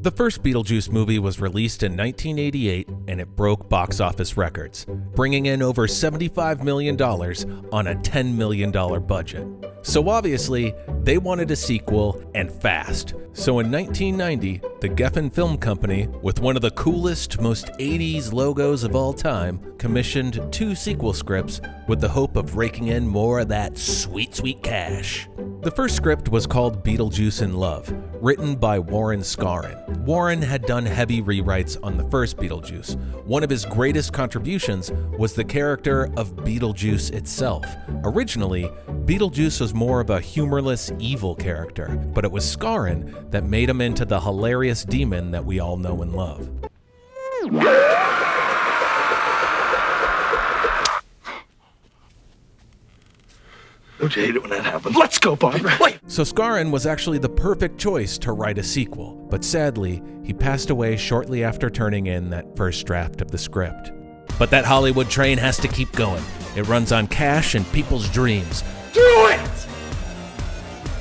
The first Beetlejuice movie was released in 1988 and it broke box office records, bringing in over $75 million on a $10 million budget. So obviously, they wanted a sequel and fast. So in 1990, the Geffen Film Company, with one of the coolest, most 80s logos of all time, commissioned 2 sequel scripts with the hope of raking in more of that sweet, sweet cash. The first script was called Beetlejuice in Love, written by Warren Skaaren. Warren had done heavy rewrites on the first Beetlejuice. One of his greatest contributions was the character of Beetlejuice itself. Originally, Beetlejuice was more of a humorless, evil character, but it was Skaaren that made him into the hilarious demon that we all know and love. Don't you hate it when that happens? Let's go, Barbara! Wait! So Skaaren was actually the perfect choice to write a sequel, but sadly, he passed away shortly after turning in that first draft of the script. But that Hollywood train has to keep going. It runs on cash and people's dreams. Do it!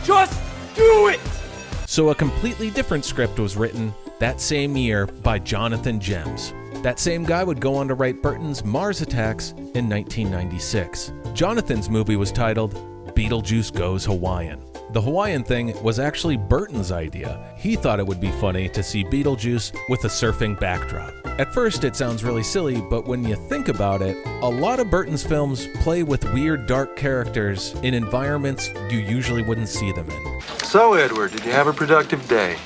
Just do it! So a completely different script was written that same year by Jonathan Gems. That same guy would go on to write Burton's Mars Attacks in 1996. Jonathan's movie was titled Beetlejuice Goes Hawaiian. The Hawaiian thing was actually Burton's idea. He thought it would be funny to see Beetlejuice with a surfing backdrop. At first it sounds really silly, but when you think about it, a lot of Burton's films play with weird dark characters in environments you usually wouldn't see them in. So, Edward, did you have a productive day?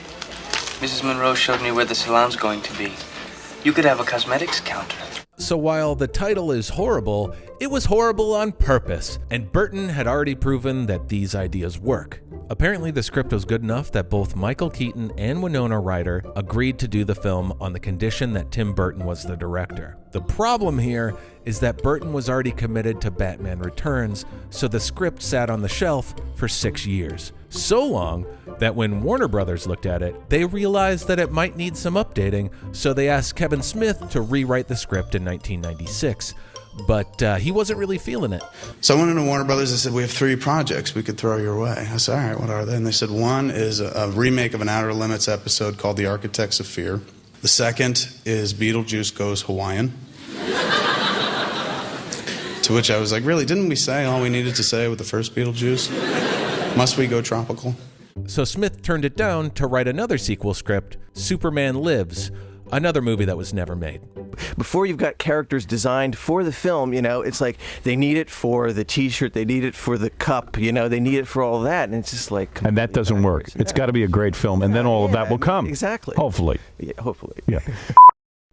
Mrs. Monroe showed me where the salon's going to be. You could have a cosmetics counter. So while the title is horrible, it was horrible on purpose, and Burton had already proven that these ideas work. Apparently the script was good enough that both Michael Keaton and Winona Ryder agreed to do the film on the condition that Tim Burton was the director. The problem here is that Burton was already committed to Batman Returns, so the script sat on the shelf for 6 years. So long that when Warner Brothers looked at it, they realized that it might need some updating, so they asked Kevin Smith to rewrite the script in 1996. But he wasn't really feeling it. So I went into Warner Brothers and said, we have 3 projects we could throw your way. I said, all right, what are they? And they said, one is a remake of an Outer Limits episode called The Architects of Fear. The second is Beetlejuice Goes Hawaiian. To which I was like, really, didn't we say all we needed to say with the first Beetlejuice? Must we go tropical? So Smith turned it down to write another sequel script, Superman Lives, another movie that was never made. Before you've got characters designed for the film, you know, it's like they need it for the t-shirt, they need it for the cup, you know, they need it for all that, and it's just like... And that doesn't work. It's got to be a great film, and then all of that will come. Exactly. Hopefully. Yeah, hopefully. Yeah.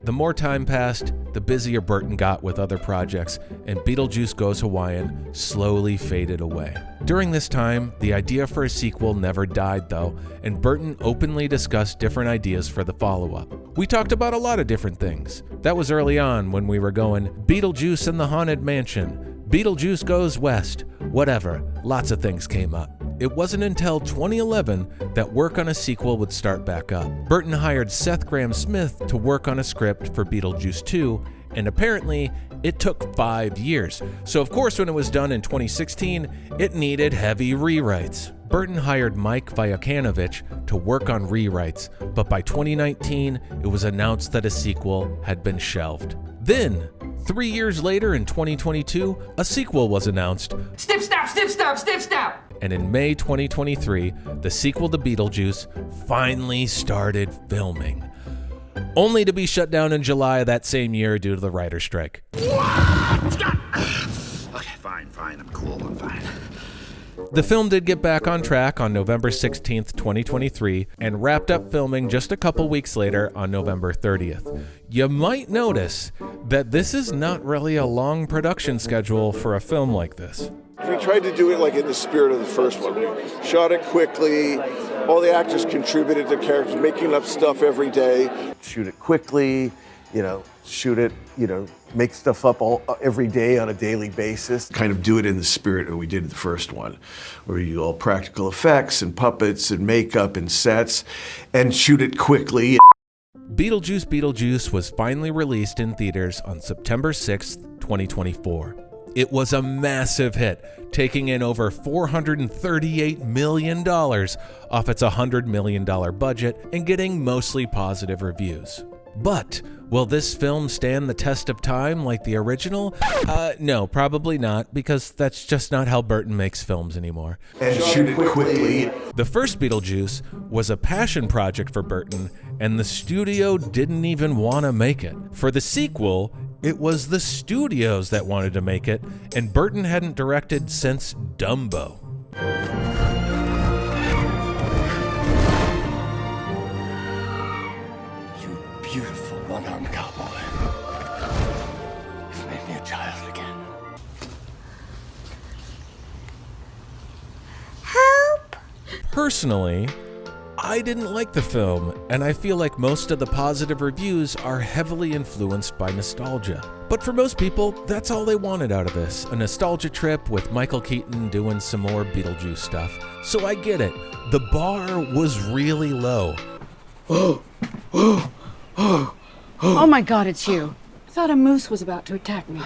The more time passed, the busier Burton got with other projects, and Beetlejuice Goes Hawaiian slowly faded away. During this time, the idea for a sequel never died though, and Burton openly discussed different ideas for the follow-up. We talked about a lot of different things. That was early on when we were going, Beetlejuice in the Haunted Mansion, Beetlejuice Goes West, whatever, lots of things came up. It wasn't until 2011 that work on a sequel would start back up. Burton hired Seth Grahame-Smith to work on a script for Beetlejuice 2, and apparently it took 5 years. So of course when it was done in 2016, it needed heavy rewrites. Burton hired Mike Vajkanovich to work on rewrites, but by 2019, it was announced that a sequel had been shelved. Then, 3 years later in 2022, a sequel was announced. Snip, snap, snip, snap, snip, snap! And in May 2023, the sequel to Beetlejuice finally started filming, only to be shut down in July of that same year due to the writer's strike. Okay, fine, I'm cool, I'm fine. The film did get back on track on November 16th, 2023, and wrapped up filming just a couple weeks later on November 30th. You might notice that this is not really a long production schedule for a film like this. We tried to do it like in the spirit of the first one. We shot it quickly. All the actors contributed to characters, making up stuff every day. Shoot it quickly, shoot it, make stuff up every day on a daily basis. Kind of do it in the spirit that we did the first one, where you all practical effects and puppets and makeup and sets, and shoot it quickly. Beetlejuice Beetlejuice was finally released in theaters on September 6th, 2024. It was a massive hit, taking in over $438 million off its $100 million budget and getting mostly positive reviews. But will this film stand the test of time like the original? No, probably not, because that's just not how Burton makes films anymore. And shoot it quickly. The first Beetlejuice was a passion project for Burton, and the studio didn't even want to make it. For the sequel, it was the studios that wanted to make it, and Burton hadn't directed since Dumbo. Beautiful one-armed cowboy. You've made me a child again. Help! Personally, I didn't like the film, and I feel like most of the positive reviews are heavily influenced by nostalgia. But for most people, that's all they wanted out of this, a nostalgia trip with Michael Keaton doing some more Beetlejuice stuff. So I get it. The bar was really low. Oh my God, it's you. I thought a moose was about to attack me.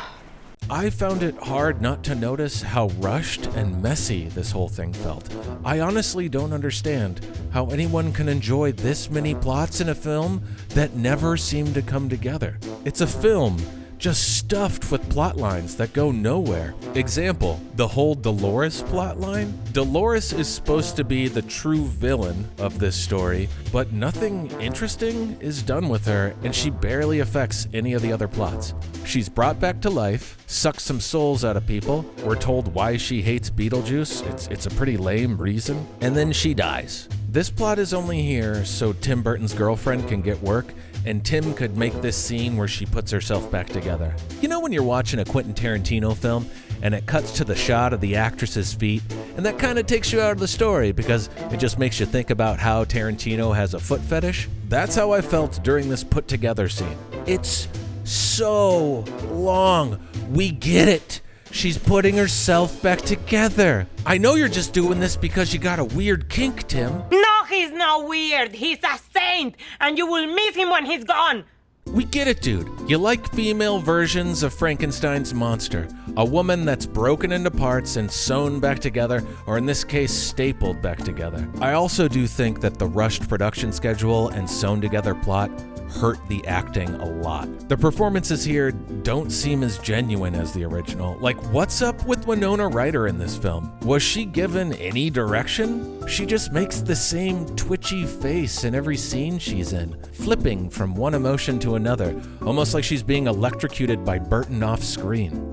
I found it hard not to notice how rushed and messy this whole thing felt. I honestly don't understand how anyone can enjoy this many plots in a film that never seem to come together. It's a film just stuffed with plot lines that go nowhere. Example, the whole Dolores plot line. Dolores is supposed to be the true villain of this story, but nothing interesting is done with her, and she barely affects any of the other plots. She's brought back to life, sucks some souls out of people, we're told why she hates Beetlejuice, it's a pretty lame reason, and then she dies. This plot is only here so Tim Burton's girlfriend can get work, and Tim could make this scene where she puts herself back together. You know when you're watching a Quentin Tarantino film and it cuts to the shot of the actress's feet, and that kind of takes you out of the story because it just makes you think about how Tarantino has a foot fetish? That's how I felt during this put together scene. It's so long. We get it. She's putting herself back together. I know you're just doing this because you got a weird kink, Tim. No, he's not weird. He's a saint, and you will miss him when he's gone. We get it, dude. You like female versions of Frankenstein's monster. A woman that's broken into parts and sewn back together, or in this case, stapled back together. I also do think that the rushed production schedule and sewn together plot hurt the acting a lot. The performances here don't seem as genuine as the original. Like, what's up with Winona Ryder in this film? Was she given any direction? She just makes the same twitchy face in every scene she's in, flipping from one emotion to another, almost like she's being electrocuted by Burton off screen.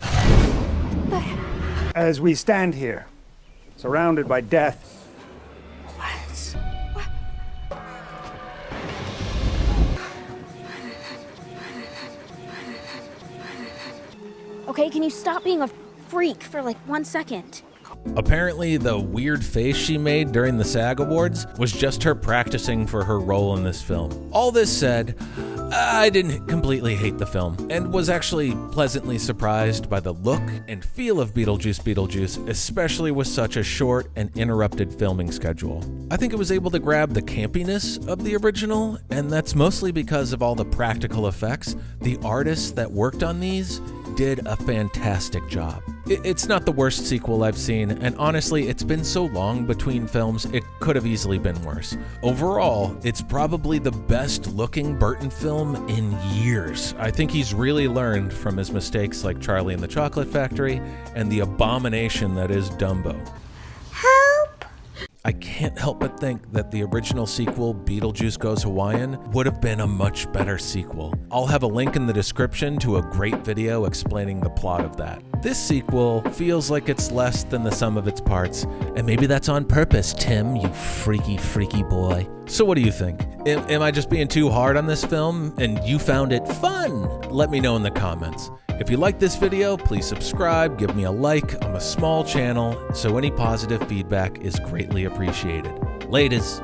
As we stand here, surrounded by death, Okay, can you stop being a freak for like 1 second? Apparently, the weird face she made during the SAG Awards was just her practicing for her role in this film. All this said, I didn't completely hate the film, and was actually pleasantly surprised by the look and feel of Beetlejuice Beetlejuice, especially with such a short and interrupted filming schedule. I think it was able to grab the campiness of the original, and that's mostly because of all the practical effects. The artists that worked on these did a fantastic job. It's not the worst sequel I've seen, and honestly, it's been so long between films, it could have easily been worse. Overall, it's probably the best looking Burton film in years. I think he's really learned from his mistakes like Charlie and the Chocolate Factory and the abomination that is Dumbo. I can't help but think that the original sequel, Beetlejuice Goes Hawaiian, would have been a much better sequel. I'll have a link in the description to a great video explaining the plot of that. This sequel feels like it's less than the sum of its parts, and maybe that's on purpose, Tim, you freaky, freaky boy. So what do you think? Am I just being too hard on this film, and you found it fun? Let me know in the comments. If you like this video, please subscribe, give me a like. I'm a small channel, so any positive feedback is greatly appreciated. Laters.